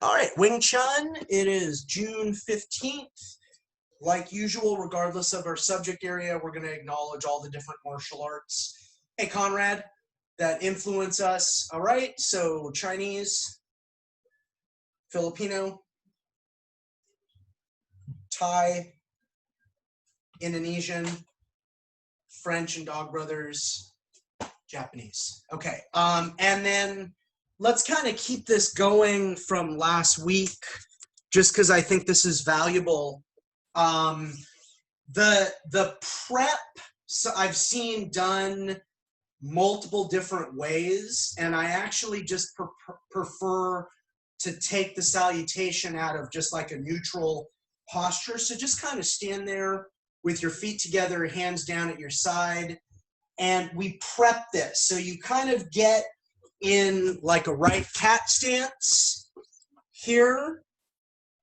All right, Wing Chun, it is June 15th. Like usual, regardless of our subject area, we're going to acknowledge all the different martial arts. Hey, Conrad, that influence us. All right, so Chinese, Filipino, Thai, Indonesian, French and Dog Brothers, Japanese. Okay, and then let's kind of keep this going from last week, just because I think this is valuable. The prep, so I've seen done multiple different ways, and I actually just prefer to take the salutation out of just like a neutral posture. So just kind of stand there with your feet together, hands down at your side, and we prep this. So you kind of get in like a right cat stance here,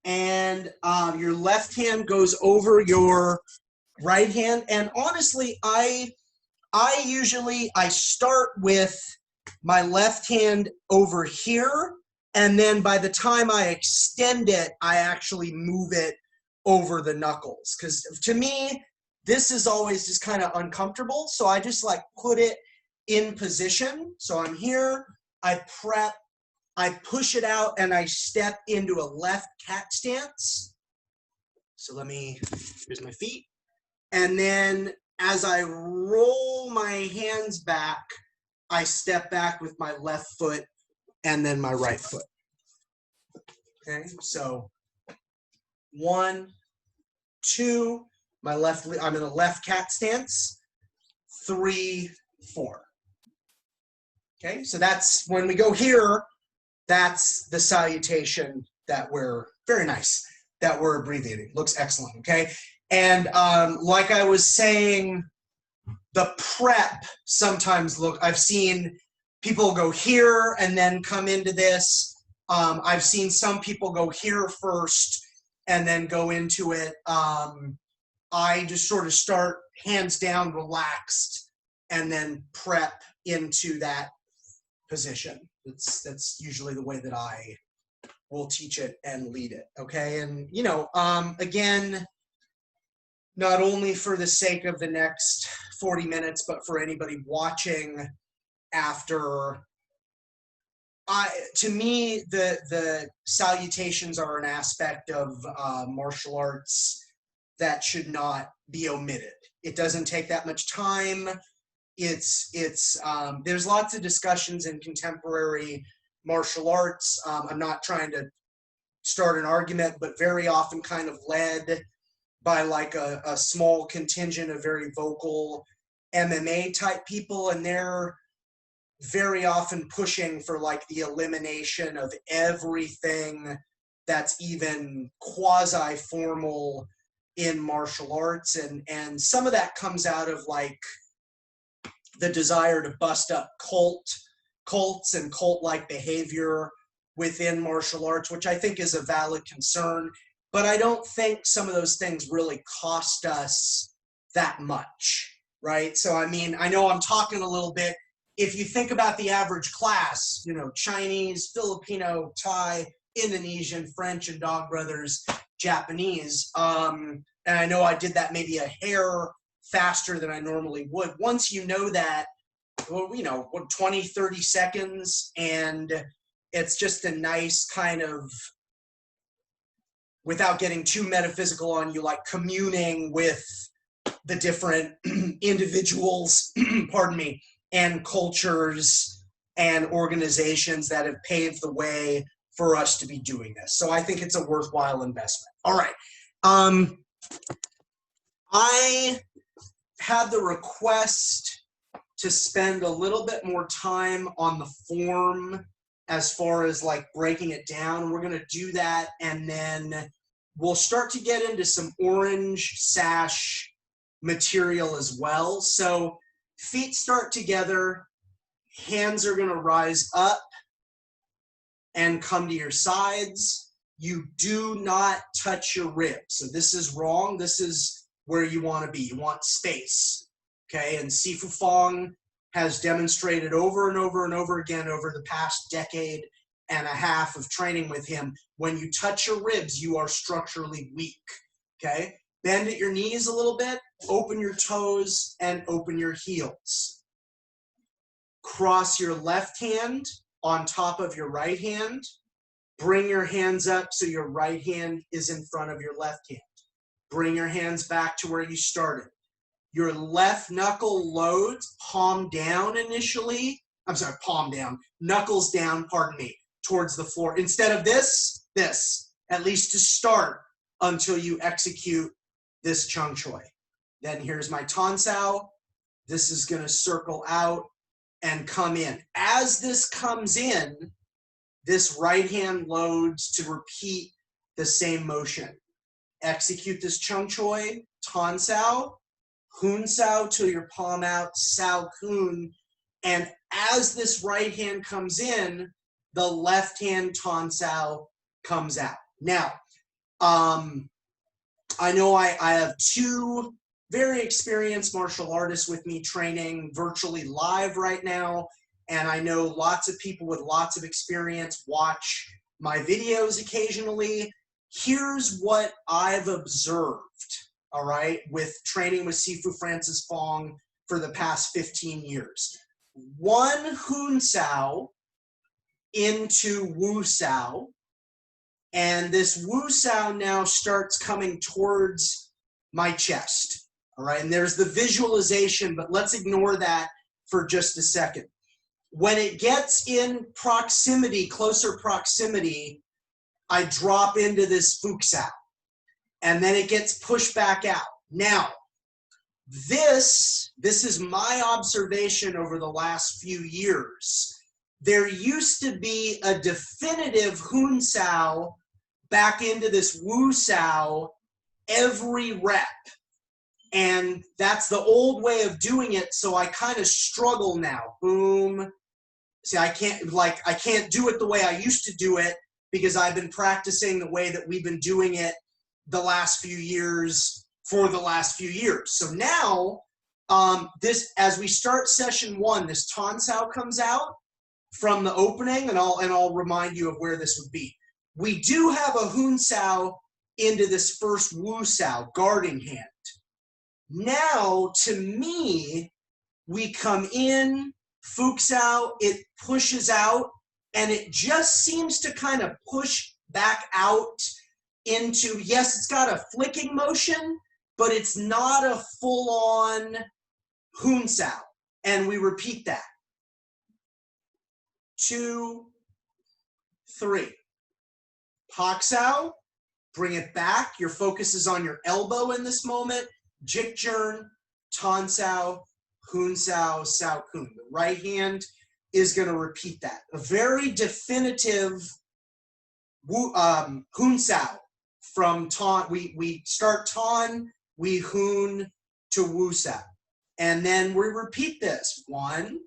and your left hand goes over your right hand. And honestly, I usually start with my left hand over here, and then by the time I extend it, I actually move it over the knuckles, because to me this is always just kind of uncomfortable. So I just like put it in position. So I'm here, I prep, I push it out, and I step into a left cat stance. So here's my feet. And then as I roll my hands back, I step back with my left foot and then my right foot. Okay, so 1, 2, I'm in a left cat stance, 3, 4. Okay, so that's when we go here, that's the salutation that very nice, that we're abbreviating. Looks excellent, okay? And like I was saying, the prep sometimes I've seen people go here and then come into this. I've seen some people go here first and then go into it. I just sort of start hands down, relaxed, and then prep into that position. That's usually the way that I will teach it and lead it, okay? And, again, not only for the sake of the next 40 minutes, but for anybody watching after, to me, the salutations are an aspect of martial arts that should not be omitted. It doesn't take that much time. There's lots of discussions in contemporary martial arts. I'm not trying to start an argument, but very often kind of led by like a small contingent of very vocal MMA type people, and they're very often pushing for like the elimination of everything that's even quasi-formal in martial arts, and some of that comes out of like the desire to bust up cults and cult-like behavior within martial arts, which I think is a valid concern. But I don't think some of those things really cost us that much, right? So, I mean, I know I'm talking a little bit. If you think about the average class, Chinese, Filipino, Thai, Indonesian, French and Dog Brothers, Japanese, and I know I did that maybe a hair faster than I normally would. Once you know that, 20, 30 seconds, and it's just a nice kind of, without getting too metaphysical on you, like communing with the different individuals, pardon me, and cultures and organizations that have paved the way for us to be doing this. So I think it's a worthwhile investment. All right. I had the request to spend a little bit more time on the form as far as like breaking it down. We're going to do that, and then we'll start to get into some orange sash material as well. So feet start together, hands are going to rise up and come to your sides. You do not touch your ribs. So this is wrong. This is where you want to be. You want space. Okay, and Sifu Fong has demonstrated over and over and over again over the past decade and a half of training with him. When you touch your ribs, you are structurally weak, okay? Bend at your knees a little bit, open your toes, and open your heels. Cross your left hand on top of your right hand. Bring your hands up so your right hand is in front of your left hand. Bring your hands back to where you started. Your left knuckle loads, palm down initially. I'm sorry, palm down, knuckles down, pardon me, towards the floor. Instead of this, at least to start until you execute this Chun Choi. Then here's my Tan Sao. This is gonna circle out and come in. As this comes in, this right hand loads to repeat the same motion. Execute this Chun Choi, Tan Sao, Hun Sao till your palm out, Sao Kun. And as this right hand comes in, the left hand Tan Sao comes out. Now, I know I have two very experienced martial artists with me training virtually live right now. And I know lots of people with lots of experience watch my videos occasionally. Here's what I've observed, all right, with training with Sifu Francis Fong for the past 15 years. One Hun Sao into Wu Sao, and this Wu Sao now starts coming towards my chest, all right? And there's the visualization, but let's ignore that for just a second. When it gets in proximity, closer proximity, I drop into this Fuk Sao, and then it gets pushed back out. Now, this is my observation over the last few years. There used to be a definitive Hun Sao back into this Wu Sao every rep. And that's the old way of doing it, so I kind of struggle now. Boom. See, I can't do it the way I used to do it because I've been practicing the way that we've been doing it the last few years for the last few years. So now, as we start session one, this Tan Sao comes out from the opening, and I'll remind you of where this would be. We do have a Hun Sao into this first Wu Sao, guarding hand. Now, to me, we come in, Fuk Sao, it pushes out, and it just seems to kind of push back out into, yes, it's got a flicking motion, but it's not a full-on Hun Sao. And we repeat that. 2, 3. Pak Sao, bring it back. Your focus is on your elbow in this moment. Jik Jern, Tan Sao, Hun Sao, Sao Kun. The right hand is going to repeat that. A very definitive Hun Sao from Tan. We start Tan, we Hun to Wu Sao. And then we repeat this. 1,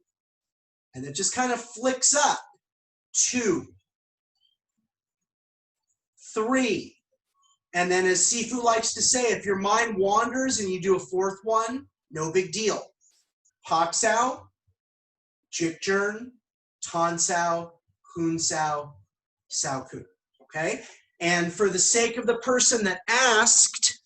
and it just kind of flicks up. 2, 3. And then as Sifu likes to say, if your mind wanders and you do a fourth one, no big deal. Pak Sao, Jik Jern, Tan Sao, Hun Sao, Sao Kun. Okay? And for the sake of the person that asked,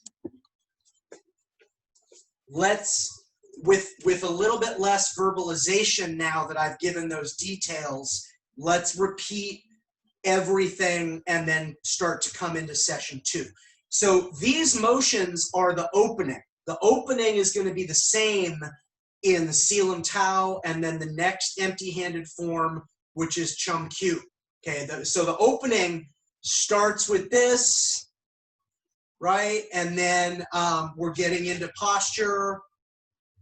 let's, with a little bit less verbalization now that I've given those details, let's repeat everything and then start to come into session 2. So these motions are the opening. The opening is going to be the same in the Selam Tao and then the next empty-handed form, which is Chum Kyu. Okay, so the opening starts with this, right? And then we're getting into posture.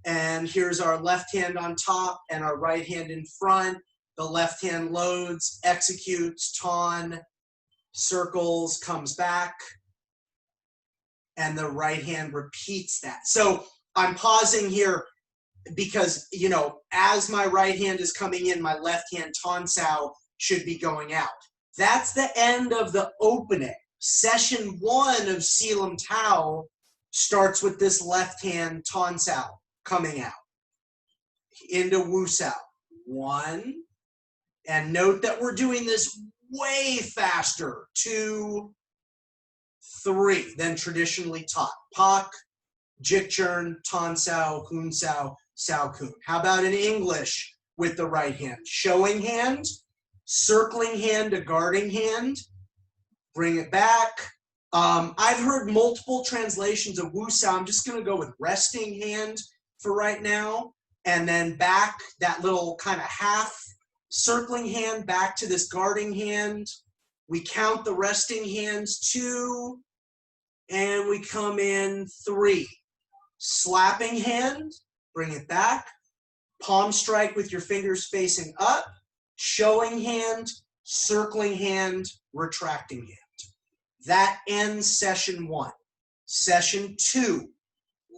And here's our left hand on top and our right hand in front. The left hand loads, executes, Tan, circles, comes back. And the right hand repeats that. So I'm pausing here because, you know, as my right hand is coming in, my left hand Tan Sao should be going out. That's the end of the opening. Session 1 of Selam Tao starts with this left hand Tan Sao coming out into Wu Sao. 1, and note that we're doing this way faster. 2, 3 than traditionally taught. Pak, Jik Chun, Tan Sao, Hun Sao, Sao Kun. How about in English with the right hand? Showing hand, circling hand to guarding hand, bring it back. I've heard multiple translations of Wu Sao. I'm just going to go with resting hand for right now. And then back, that little kind of half circling hand back to this guarding hand. We count the resting hands 2, and we come in 3. Slapping hand, bring it back. Palm strike with your fingers facing up. Showing hand, circling hand, retracting hand. That ends session 1. Session 2,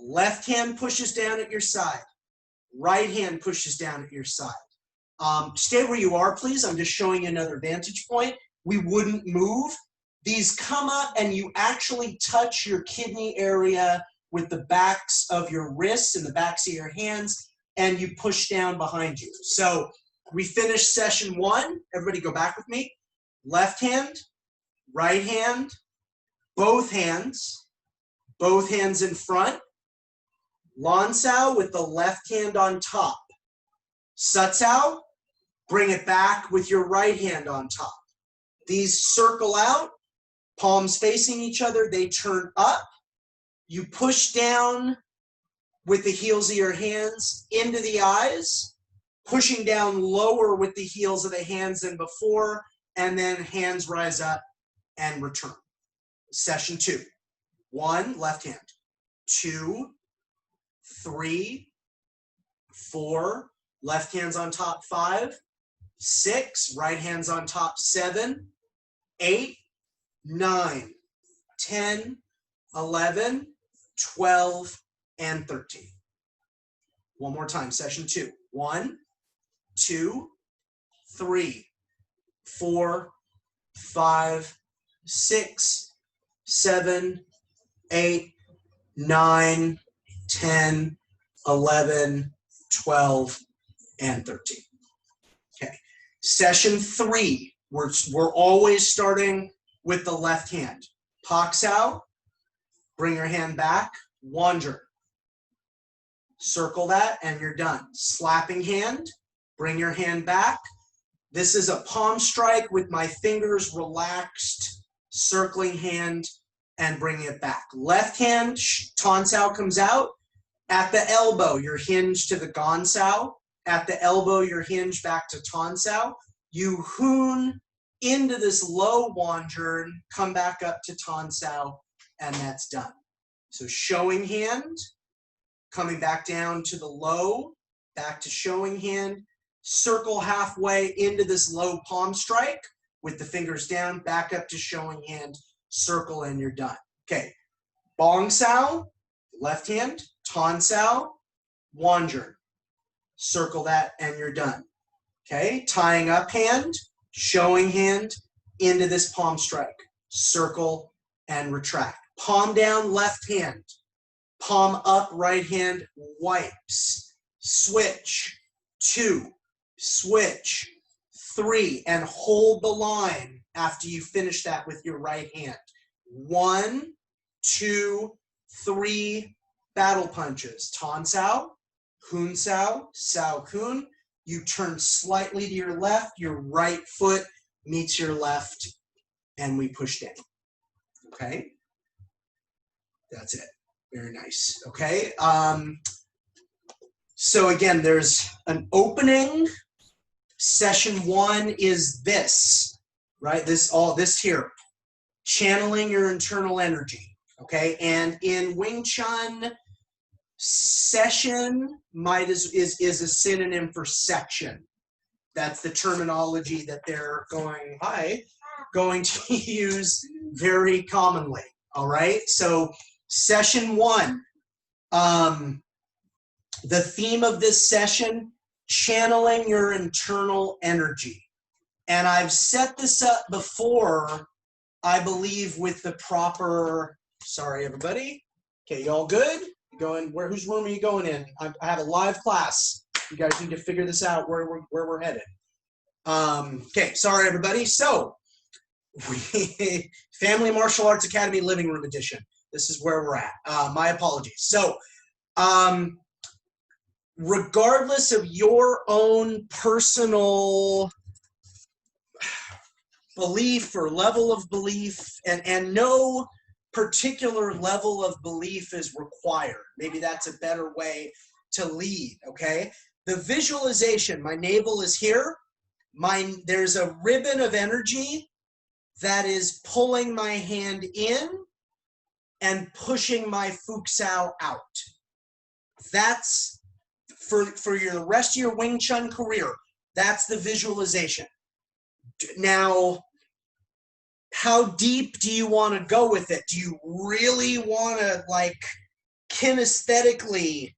left hand pushes down at your side. Right hand pushes down at your side. Stay where you are, please. I'm just showing you another vantage point. We wouldn't move. These come up and you actually touch your kidney area with the backs of your wrists and the backs of your hands, and you push down behind you. So we finished session 1. Everybody go back with me. Left hand, right hand, both hands in front. Lan Sao with the left hand on top. Sat Sao, bring it back with your right hand on top. These circle out, palms facing each other, they turn up. You push down with the heels of your hands into the eyes, pushing down lower with the heels of the hands than before, and then hands rise up and return. Session 2. 1, left hand. 2, 3, 4, left hand's on top 5, 6, right hand's on top 7, 8, 9, 10, 11, 12, and 13. One more time, session 2. 1, 2, 3, 4, 5, 6, 7, 8, 9, 10, 11, 12, and 13. Okay. Session 3, we're always starting with the left hand. Pak Sao, bring your hand back, wander. Circle that and you're done. Slapping hand, bring your hand back. This is a palm strike with my fingers relaxed, circling hand and bringing it back. Left hand, Tan Sao comes out. At the elbow, you're hinged to the Gan Sao. At the elbow, you're hinged back to Tan Sao. You hoon into this low wander, come back up to Tan Sao, and that's done. So showing hand, coming back down to the low, back to showing hand, circle halfway into this low palm strike with the fingers down, back up to showing hand, circle, and you're done. Okay, Bong Sao, left hand, Tan Sao, wander. Circle that and you're done. Okay, tying up hand, showing hand, into this palm strike. Circle and retract. Palm down, left hand. Palm up, right hand, wipes. Switch, 2, switch, 3, and hold the line after you finish that with your right hand. 1, 2, 3, battle punches. Tan Sao, Hun Sao, Sao Kun. You turn slightly to your left, your right foot meets your left, and we push down. Okay? That's it. Very nice. Okay? So again, there's an opening. Session 1 is this, right? This here. Channeling your internal energy. Okay? And in Wing Chun, session is a synonym for section. That's the terminology that they're going to use very commonly. All right, so session 1, the theme of this session, channeling your internal energy. And I've set this up before, I believe, with the proper, sorry everybody. Okay, y'all good? Going, whose room are you going in? I have a live class. You guys need to figure this out where we're headed. Okay, sorry everybody. So Family Martial Arts Academy Living Room Edition. This is where we're at. My apologies. So, regardless of your own personal belief or level of belief, and no particular level of belief is required. Maybe that's a better way to lead, okay? The visualization, my navel is here. There's a ribbon of energy that is pulling my hand in and pushing my futsal out. That's for your rest of your Wing Chun career. That's the visualization. Now, how deep do you want to go with it? Do you really want to like kinesthetically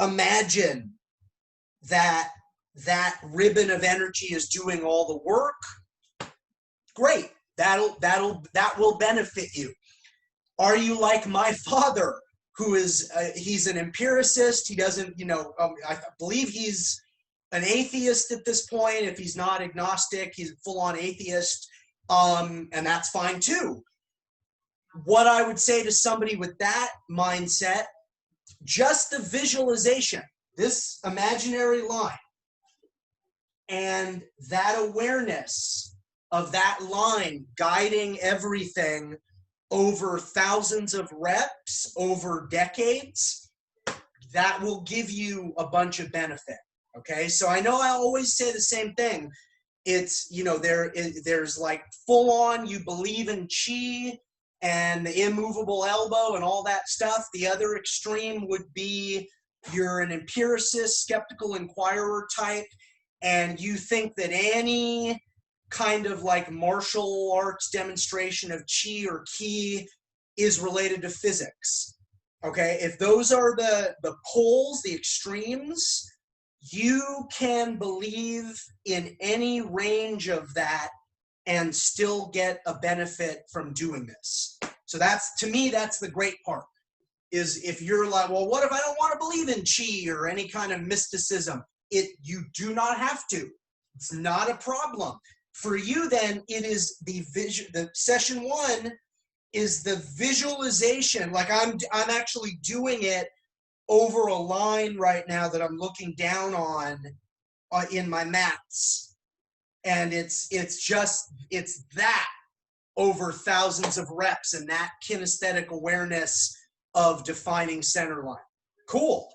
imagine that ribbon of energy is doing all the work? Great. That will benefit you. Are you like my father, who is he's an empiricist? He doesn't, I believe he's an atheist at this point. If he's not agnostic, he's a full-on atheist, and that's fine too. What I would say to somebody with that mindset, just the visualization, this imaginary line, and that awareness of that line guiding everything over thousands of reps, over decades, that will give you a bunch of benefit. Okay, so I know I always say the same thing. It's, there's like full on, you believe in chi and the immovable elbow and all that stuff. The other extreme would be you're an empiricist, skeptical inquirer type, and you think that any kind of like martial arts demonstration of chi or ki is related to physics. Okay, if those are the poles, the extremes, you can believe in any range of that and still get a benefit from doing this. So that's, to me, that's the great part, is if you're like, well, what if I don't want to believe in chi or any kind of mysticism? You do not have to. It's not a problem. For you, then, it is the session one is the visualization. Like I'm actually doing it over a line right now that I'm looking down on in my mats, and it's that over thousands of reps and that kinesthetic awareness of defining center line. Cool.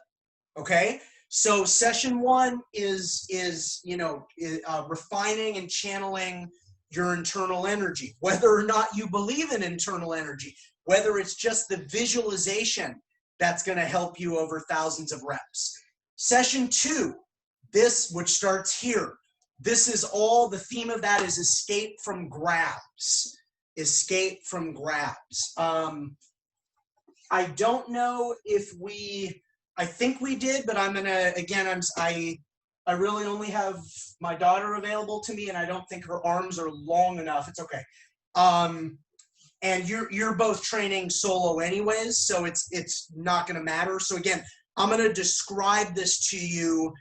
Okay. So session one is refining and channeling your internal energy, whether or not you believe in internal energy, whether it's just the visualization that's going to help you over thousands of reps. Session two, this, which starts here, this is all, the theme of that is escape from grabs. Escape from grabs. I don't know if I think we did, but I'm gonna, again, I really only have my daughter available to me, and I don't think her arms are long enough. It's okay. And you're both training solo anyways, so it's not gonna matter. So again, I'm gonna describe this to you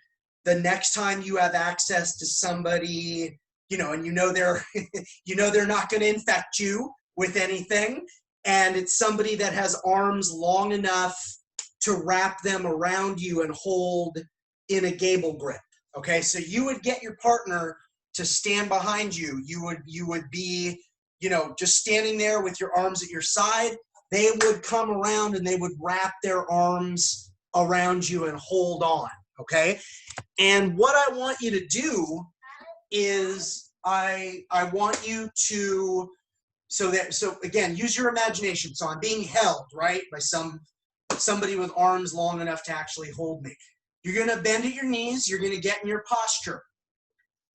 the next time you have access to somebody, and they're they're not gonna infect you with anything, and it's somebody that has arms long enough to wrap them around you and hold in a gable grip. Okay, so you would get your partner to stand behind you. You would be, just standing there with your arms at your side. They would come around and they would wrap their arms around you and hold on. Okay, and what I want you to do is I want you to, so again, use your imagination. So I'm being held, right, by somebody with arms long enough to actually hold me. You're going to bend at your knees. You're going to get in your posture.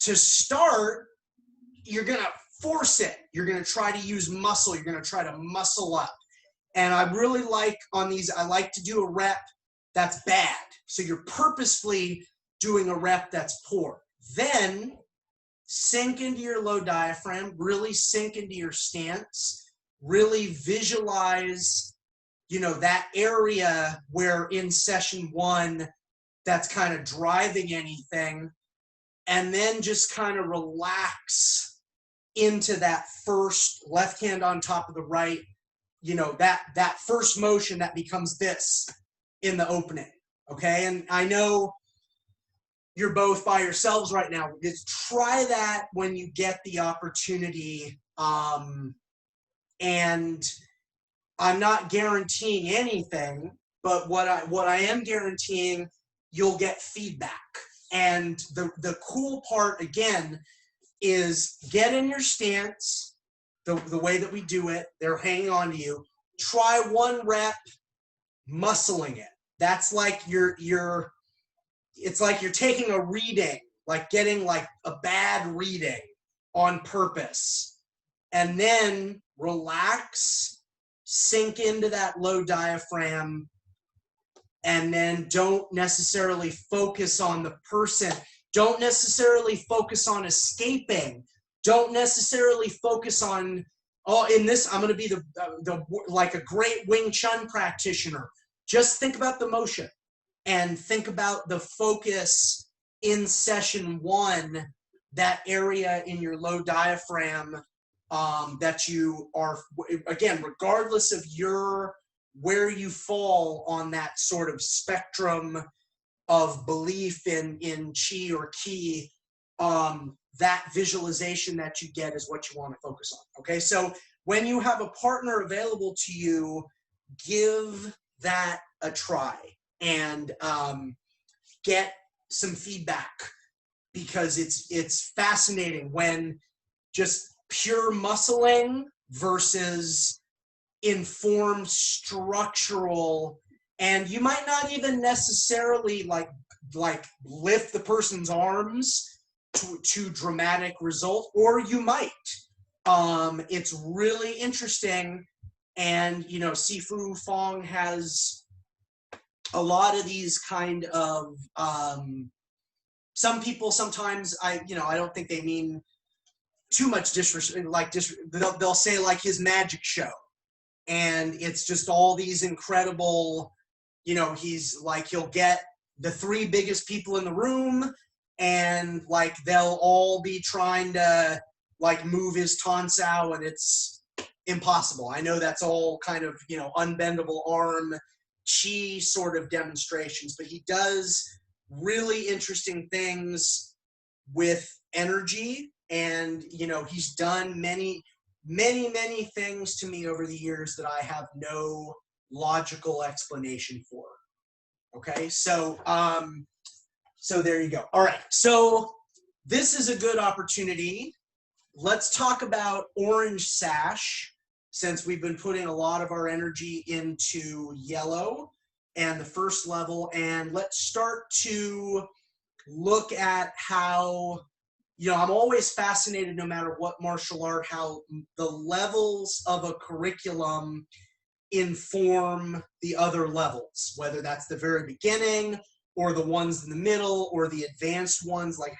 To start, you're going to force it. You're going to try to use muscle. You're going to try to muscle up. And I really like on these, I like to do a rep that's bad. So you're purposefully doing a rep that's poor. Then sink into your low diaphragm, really sink into your stance, really visualize that area where in session one that's kind of driving anything, and then just kind of relax into that first left hand on top of the right, you know, that first motion that becomes this in the opening. Okay, and I know you're both by yourselves right now. Just try that when you get the opportunity. And I'm not guaranteeing anything, but what I am guaranteeing, you'll get feedback. And the cool part again is get in your stance, the way that we do it. They're hanging on to you. Try one rep, muscling it. That's like it's like you're taking a reading, like getting like a bad reading on purpose. And then relax, sink into that low diaphragm, and then don't necessarily focus on the person. Don't necessarily focus on escaping. Don't necessarily focus on, oh, in this, I'm going to be the like a great Wing Chun practitioner. Just think about the motion and think about the focus in session one, that area in your low diaphragm that you are, again, regardless of where you fall on that sort of spectrum of belief in chi or ki, that visualization that you get is what you want to focus on. Okay, so when you have a partner available to you, give that a try and get some feedback, because it's fascinating when just pure muscling versus informed structural, and you might not even necessarily like lift the person's arms to dramatic result, or you might. It's really interesting. And you know, Sifu Fong has a lot of these kind of some people sometimes, I don't think they mean too much disrespect, like they'll say like his magic show, and it's just all these incredible, you know, he'll get the three biggest people in the room, and like they'll all be trying to like move his tonsao, and it's impossible. I know that's all kind of, you know, unbendable arm chi sort of demonstrations, but he does really interesting things with energy. And you know, he's done many things to me over the years that I have no logical explanation for. Okay, so so there you go. All right, so this is a good opportunity. Let's talk about orange sash, since we've been putting a lot of our energy into yellow and the first level. And let's start to look at how, you know, I'm always fascinated, no matter what martial art, how the levels of a curriculum inform the other levels, whether that's the very beginning or the ones in the middle or the advanced ones. Like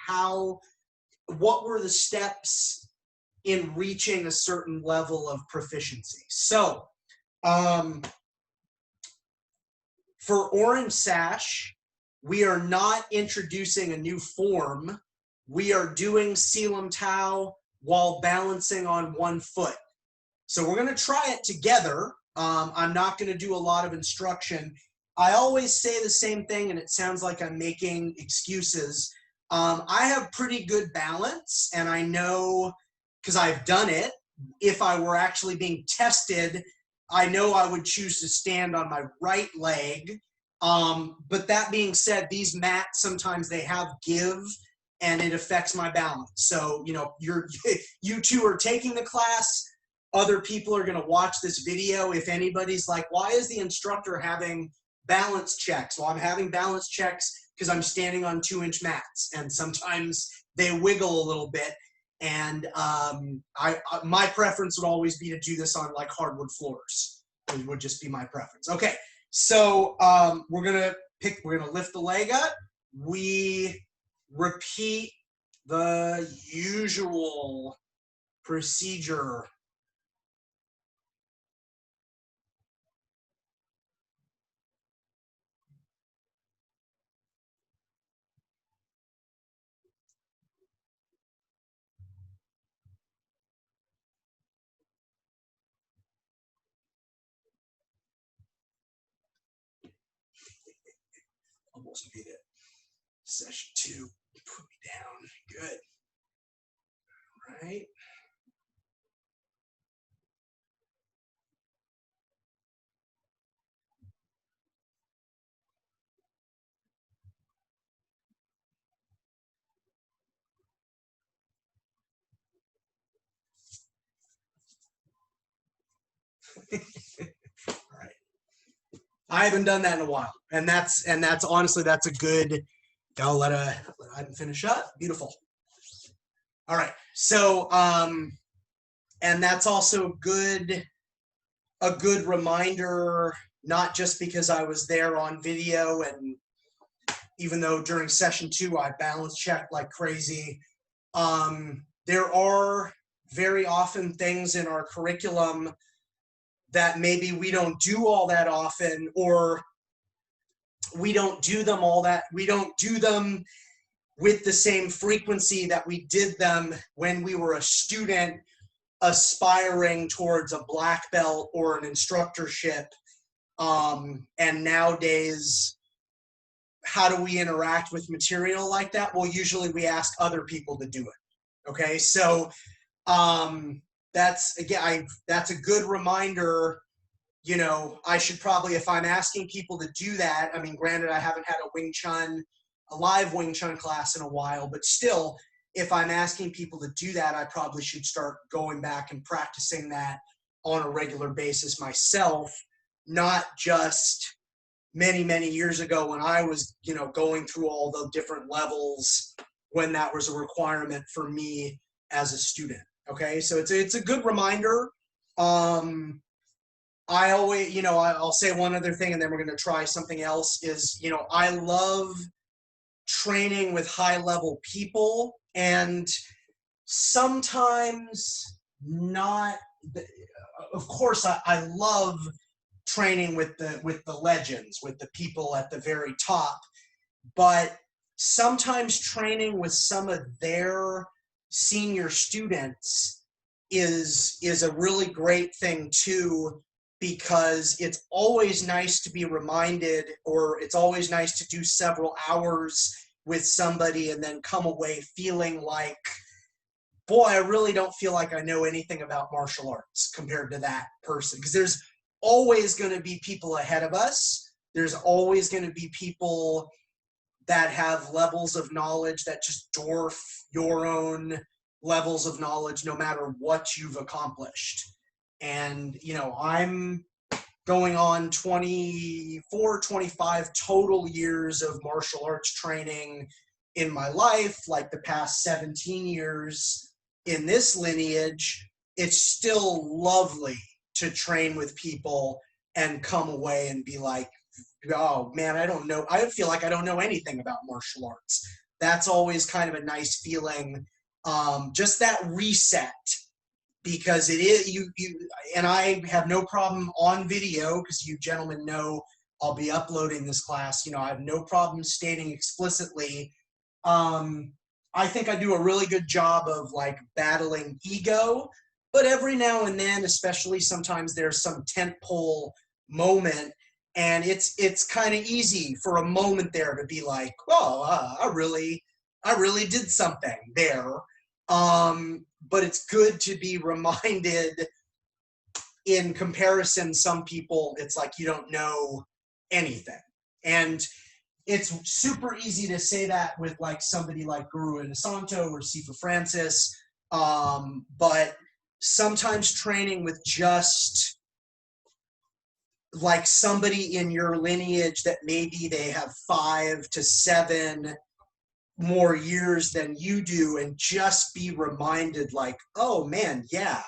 what were the steps in reaching a certain level of proficiency? So for orange sash, we are not introducing a new form. We are doing Selam Tao while balancing on one foot. So we're going to try it together. I'm not going to do a lot of instruction. I always say the same thing, and it sounds like I'm making excuses. I have pretty good balance, and I know, because I've done it, if I were actually being tested, I know I would choose to stand on my right leg. But that being said, these mats, sometimes they have give, and it affects my balance. So, you know, you two are taking the class. Other people are going to watch this video. If anybody's like, why is the instructor having balance checks? Well, I'm having balance checks because I'm standing on 2-inch mats, and sometimes they wiggle a little bit. And my preference would always be to do this on like hardwood floors. It would just be my preference. Okay, so we're gonna lift the leg up. We repeat the usual procedure. almost beat it. Session 2, put me down. Good. All right. All right. I haven't done that in a while, and that's honestly that's a good. I'll let Ivan finish up. Beautiful. All right. So and that's also a good reminder, not just because I was there on video, and even though during session 2 I balance checked like crazy, there are very often things in our curriculum that maybe we don't do all that often, or we don't do them with the same frequency that we did them when we were a student aspiring towards a black belt or an instructorship. And nowadays, how do we interact with material like that? Well, usually we ask other people to do it. Okay, so that's again, that's a good reminder. You know, I should probably, if I'm asking people to do that, I mean, granted, I haven't had a live Wing Chun class in a while, but still, if I'm asking people to do that, I probably should start going back and practicing that on a regular basis myself, not just many, many years ago when I was, you know, going through all the different levels when that was a requirement for me as a student. Okay, so it's a good reminder. I always, you know, I'll say one other thing and then we're going to try something else is, you know, I love training with high level people, and sometimes not, of course, I love training with the legends, with the people at the very top, but sometimes training with some of their senior students is a really great thing too, because it's always nice to be reminded, or it's always nice to do several hours with somebody and then come away feeling like, boy, I really don't feel like I know anything about martial arts compared to that person. Because there's always going to be people ahead of us. There's always going to be people that have levels of knowledge that just dwarf your own levels of knowledge, no matter what you've accomplished. And, you know, I'm going on 24, 25 total years of martial arts training in my life, like the past 17 years in this lineage. It's still lovely to train with people and come away and be like, oh man, I feel like I don't know anything about martial arts. That's always kind of a nice feeling. Just that reset, because it is you and I have no problem on video, because you gentlemen know I'll be uploading this class. You know, I have no problem stating explicitly. I think I do a really good job of like battling ego, but every now and then, especially sometimes there's some tentpole moment, and it's kind of easy for a moment there to be like, oh, I really did something there. But it's good to be reminded, in comparison, some people, it's like you don't know anything. And it's super easy to say that with like somebody like Guru Inosanto or Sifa Francis. But sometimes training with just like somebody in your lineage that maybe they have 5 to 7 more years than you do, and just be reminded like, oh man, yeah,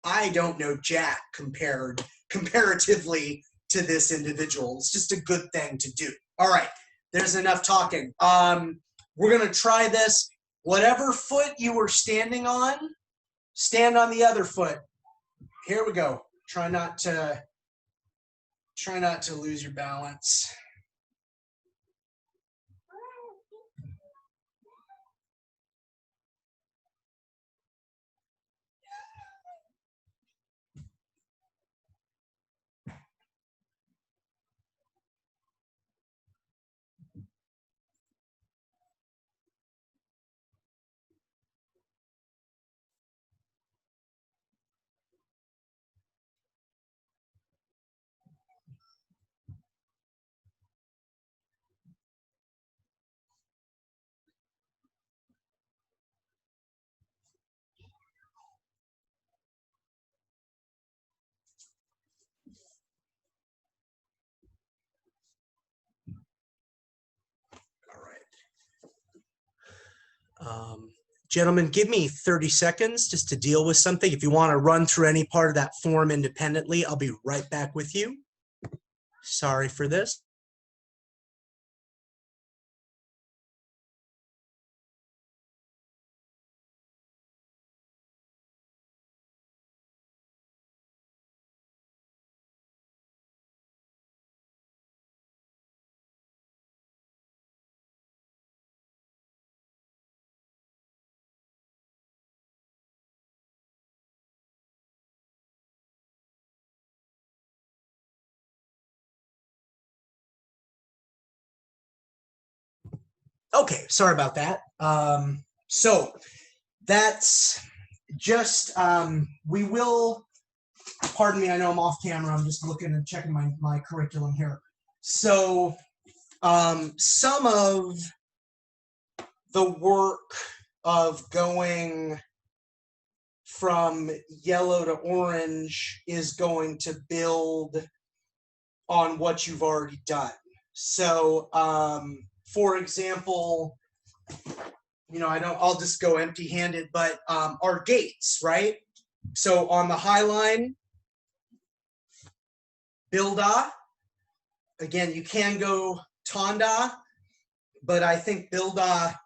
I don't know jack comparatively to this individual. It's just a good thing to do. All right, there's enough talking. We're gonna try this. Whatever foot you were standing on, stand on the other foot. Here we go. Try not to lose your balance. Um, Gentlemen, give me 30 seconds just to deal with something. If you want to run through any part of that form independently, I'll be right back with you. Sorry for this. Okay, sorry about that. So that's just, we will, pardon me, I know I'm off camera. I'm just looking and checking my curriculum here. So some of the work of going from yellow to orange is going to build on what you've already done. So, for example, I'll just go empty-handed, but our gates, right? So on the high line, Bilda. Again, you can go Tonda, but I think Bilda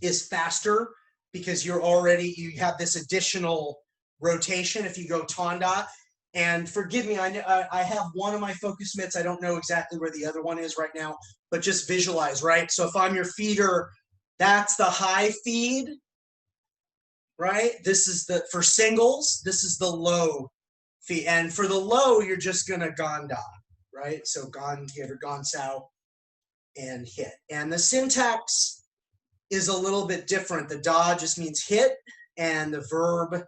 is faster because you have this additional rotation if you go Tonda. And forgive me, I have one of my focus mitts. I don't know exactly where the other one is right now, but just visualize, right? So if I'm your feeder, that's the high feed, right? This is for singles, this is the low feed. And for the low, you're just gonna Ganda, right? So Gansao and hit. And the syntax is a little bit different. The da just means hit, and the verb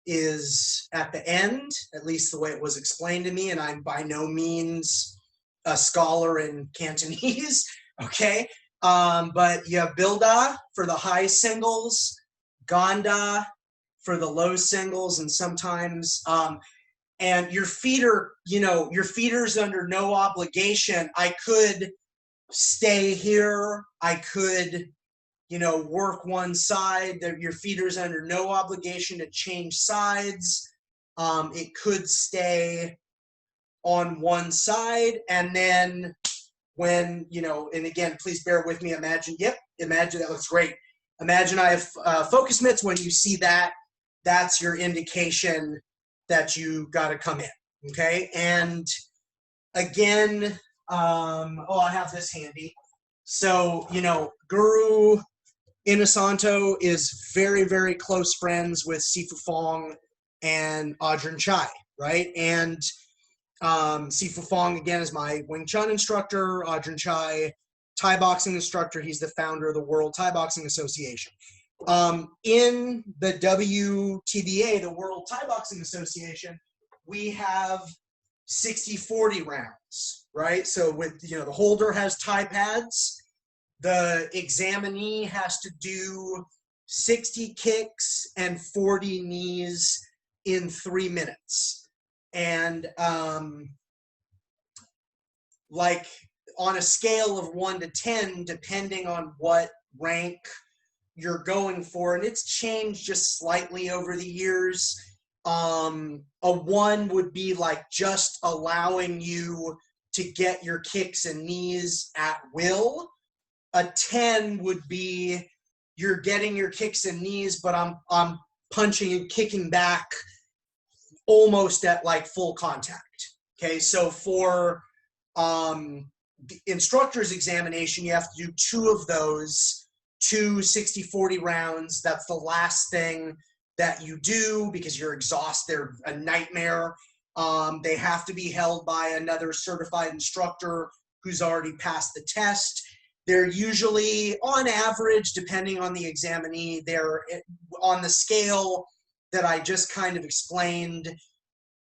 is at the end, at least the way it was explained to me, and I'm by no means a scholar in Cantonese, okay? But you have Bilda for the high singles, Ganda for the low singles, and sometimes, and your feeder, your feeder's under no obligation. I could stay here, I could work one side. Your feeder's under no obligation to change sides. It could stay on one side, and then when, and again, please bear with me, imagine that looks great. Imagine I have focus mitts. When you see that, that's your indication that you got to come in, okay? And again, I have this handy. So, Guru Inasanto is very, very close friends with Sifu Fong and Audrey Chai, right? And Sifu Fong, again, is my Wing Chun instructor. Audrey Chai, Thai boxing instructor. He's the founder of the World Thai Boxing Association. In the WTBA, the World Thai Boxing Association, we have 60-40 rounds, right? So with, the holder has Thai pads. The examinee has to do 60 kicks and 40 knees in 3 minutes. And like on a scale of 1 to 10, depending on what rank you're going for, and it's changed just slightly over the years. A 1 would be like just allowing you to get your kicks and knees at will. A 10 would be you're getting your kicks and knees, but I'm punching and kicking back almost at like full contact. Okay, so for the instructor's examination, you have to do 2 of those, 2 60-40 rounds. That's the last thing that you do because you're exhausted. They're a nightmare. They have to be held by another certified instructor who's already passed the test. They're usually, on average, depending on the examinee, they're on the scale that I just kind of explained,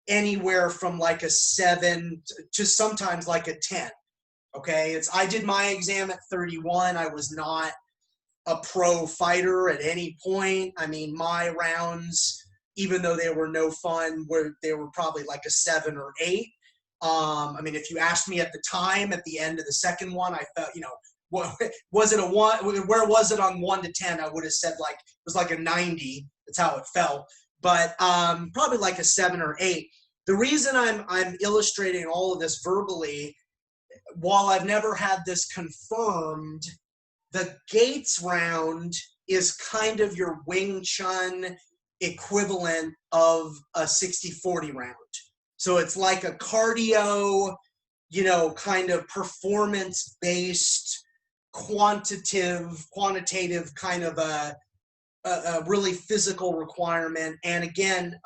anywhere from like a 7 to sometimes like a 10. Okay, I did my exam at 31. I was not a pro fighter at any point. I mean, my rounds, even though they were no fun, they were probably like a 7 or 8. I mean, if you asked me at the time, at the end of the second one, I felt, was it a 1? Where was it on 1 to 10? I would have said like it was like a 90. That's how it felt. But probably like a 7 or 8. The reason I'm illustrating all of this verbally, while I've never had this confirmed, the Gates round is kind of your Wing Chun equivalent of a 60-40 round. So it's like a cardio, kind of performance-based, quantitative kind of a really physical requirement. And again,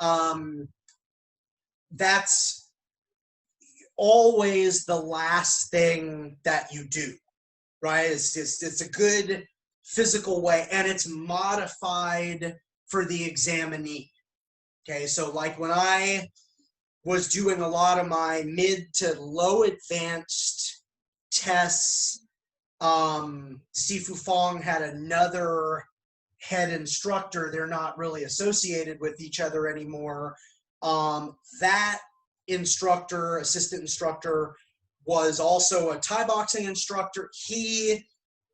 that's always the last thing that you do, right? It's a good physical way, and it's modified for the examinee. Okay, so like when I was doing a lot of my mid to low advanced tests, Sifu Fong had another head instructor. They're not really associated with each other anymore. That assistant instructor, was also a Thai boxing instructor. He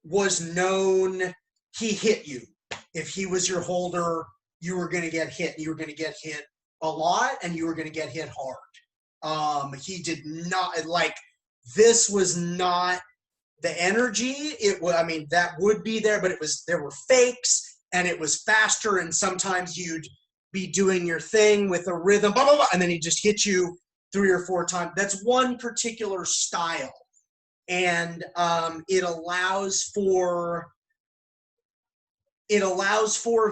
was known, he hit you. If he was your holder, you were going to get hit. You were going to get hit a lot, and you were going to get hit hard. He did not, this was not the energy. That would be there, but there were fakes, and it was faster, and sometimes you'd be doing your thing with a rhythm, blah, blah, blah, and then he just hit you 3 or 4 times. That's one particular style, and it allows for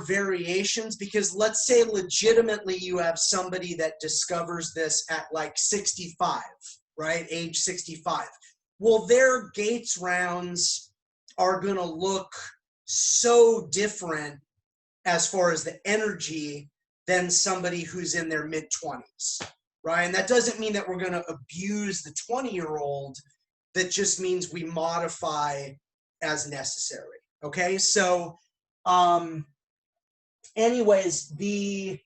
variations, because let's say legitimately you have somebody that discovers this at like 65, right? Age 65. Well, their Gates rounds are going to look so different as far as the energy than somebody who's in their mid-20s, right? And that doesn't mean that we're going to abuse the 20-year-old. That just means we modify as necessary, okay? So anyways, the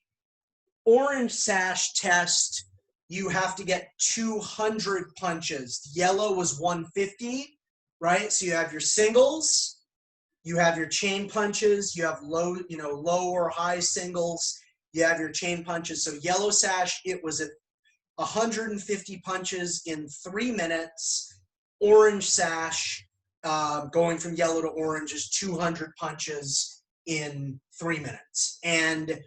orange sash test, you have to get 200 punches. Yellow was 150, right? So you have your singles, you have your chain punches, you have low or high singles, you have your chain punches. So yellow sash, it was at 150 punches in 3 minutes. Orange sash, going from yellow to orange, is 200 punches in 3 minutes. And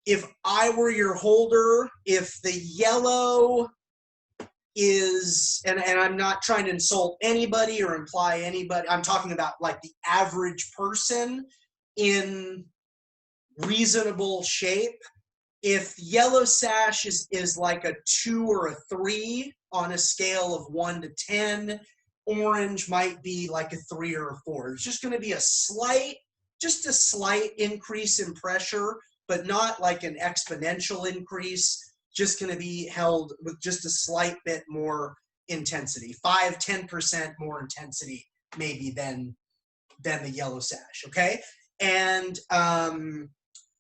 if I were your holder, if the yellow is, and I'm not trying to insult anybody or imply anybody, I'm talking about like the average person in reasonable shape. If yellow sash is like a 2 or a 3 on a scale of 1 to 10, orange might be like a 3 or a 4. It's just going to be a slight increase in pressure, but not like an exponential increase. Just going to be held with just a slight bit more intensity, 5-10% more intensity maybe than the yellow sash. Okay, and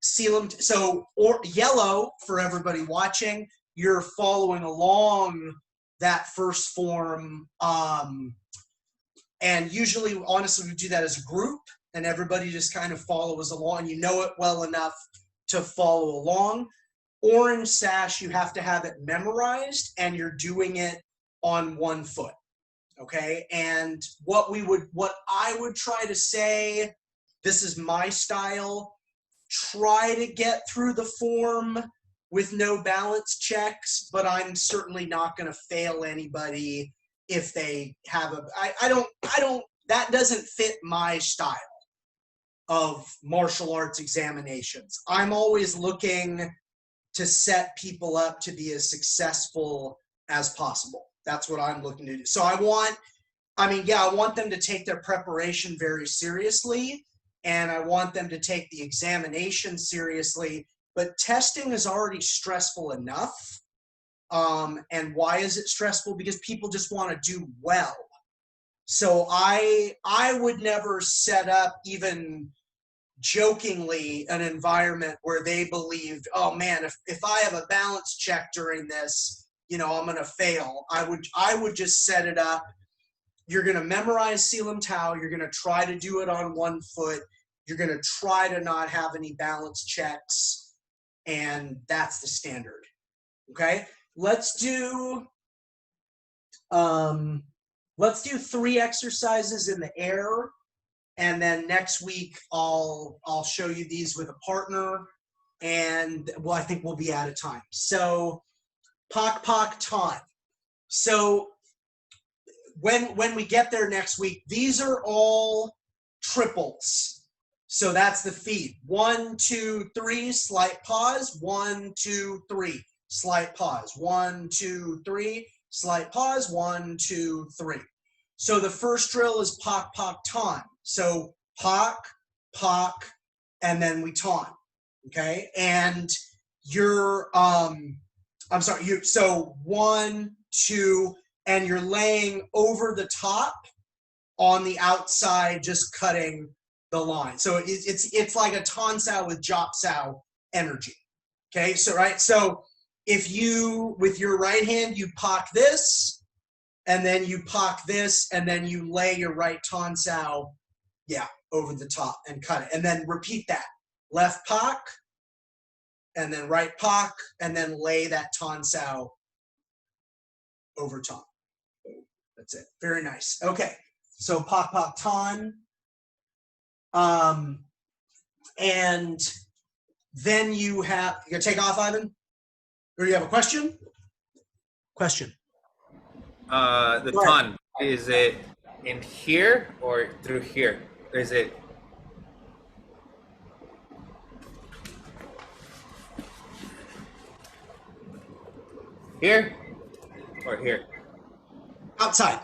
seal them. So yellow, for everybody watching, you're following along that first form, and usually, honestly, we do that as a group, and everybody just kind of follows along. You know it well enough to follow along. Orange sash, you have to have it memorized, and you're doing it on 1 foot. Okay, and what I would try to say, this is my style. Try to get through the form with no balance checks, but I'm certainly not going to fail anybody if they have that doesn't fit my style of martial arts examinations. I'm always looking to set people up to be as successful as possible. That's what I'm looking to do. So I want them to take their preparation very seriously, and I want them to take the examination seriously, but testing is already stressful enough. And why is it stressful? Because people just want to do well. So I would never set up, even jokingly, an environment where they believed, oh man, if I have a balance check during this, I'm going to fail. I would just set it up You're going to memorize Selim Tao. You're going to try to do it on one foot. You're going to try to not have any balance checks. And that's the standard. Okay. Let's do 3 exercises in the air. And then next week, I'll show you these with a partner. And well, I think we'll be out of time. So Pak Pak Ton. So when we get there next week, these are all triples. So that's the feet. 1, 2, 3, slight pause. 1, 2, 3, slight pause. 1, 2, 3, slight pause. 1, 2, 3. So the first drill is Pak Pak Ton. So Pak, Pak, and then we ton. Okay, and you're so 1, 2, and you're laying over the top on the outside, just cutting the line. So it's like a ton sao with jop sao energy. Okay, so right, so if you with your right hand you Pak this, and then you Pak this, and then you lay your right ton sao, over the top and cut it, and then repeat that. Left Pak, and then right Pak, and then lay that ton sao over ton. That's it. Very nice. Okay, so Pak Pak ton. And then you gonna take off, Ivan? Or you have a question? Question. The ton, is it in here or through here? Is it here or here? Outside.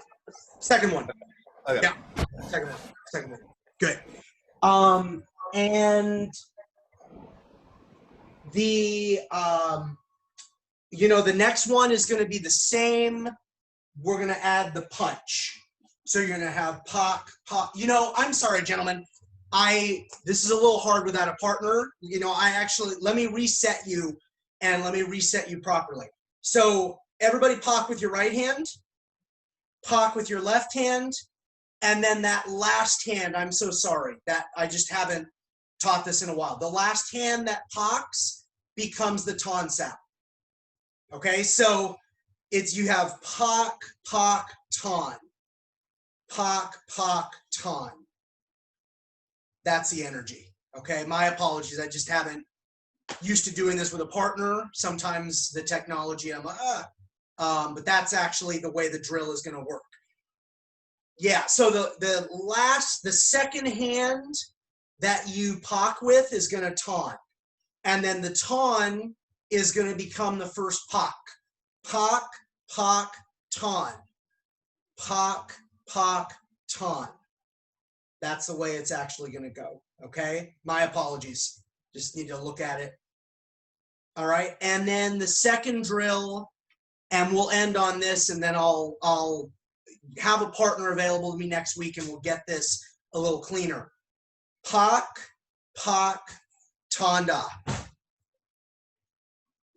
Second one. Okay. Yeah. Second one. Good. And the the next one is going to be the same. We're going to add the punch. So you're going to have Pak, Pak. I'm sorry, gentlemen. This is a little hard without a partner. Let me reset you, and let me reset you properly. So everybody Pak with your right hand, Pak with your left hand, and then that last hand, I'm so sorry, that I just haven't taught this in a while. The last hand that Paks becomes the ton sao. Okay, so you have Pak, Pak, ton. Pak, Pak, ton. That's the energy. Okay, my apologies. I just haven't used to doing this with a partner. Sometimes the technology, I'm like, but that's actually the way the drill is going to work. Yeah, so the second hand that you Pak with is going to ton. And then the ton is going to become the first Pak. Pak, Pak, ton. Pak, Pak, ton. That's the way it's actually going to go. Okay, my apologies. Just need to look at it. All right, and then the second drill, and we'll end on this, and then I'll have a partner available to me next week, and we'll get this a little cleaner. Pak, Pak, Tanda.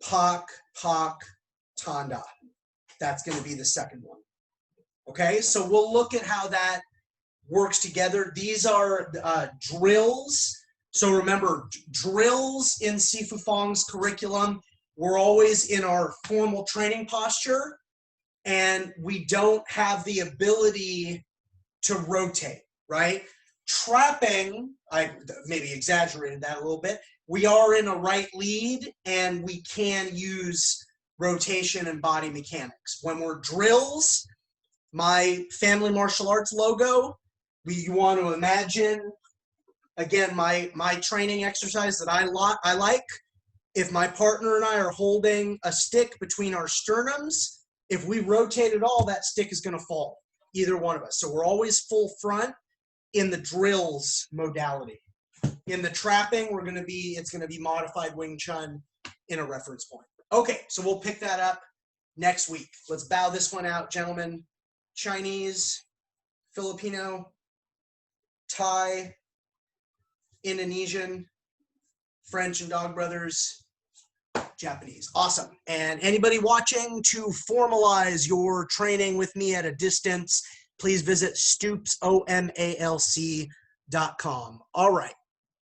Pak, Pak, Tanda. That's going to be the second one. Okay, so we'll look at how that works together. These are drills. So remember, drills in Sifu Fong's curriculum, we're always in our formal training posture, and we don't have the ability to rotate, right? Trapping, I maybe exaggerated that a little bit. We are in a right lead, and we can use rotation and body mechanics. When we're drills, my family martial arts logo, you want to imagine, again, my training exercise that I like, if my partner and I are holding a stick between our sternums, if we rotate at all, that stick is going to fall, either one of us. So we're always full front in the drills modality. In the trapping, it's going to be modified Wing Chun in a reference point. Okay, so we'll pick that up next week. Let's bow this one out, gentlemen. Chinese, Filipino, Thai, Indonesian, French and Dog Brothers, Japanese. Awesome. And anybody watching, to formalize your training with me at a distance, please visit stoopsomalc.com. All right.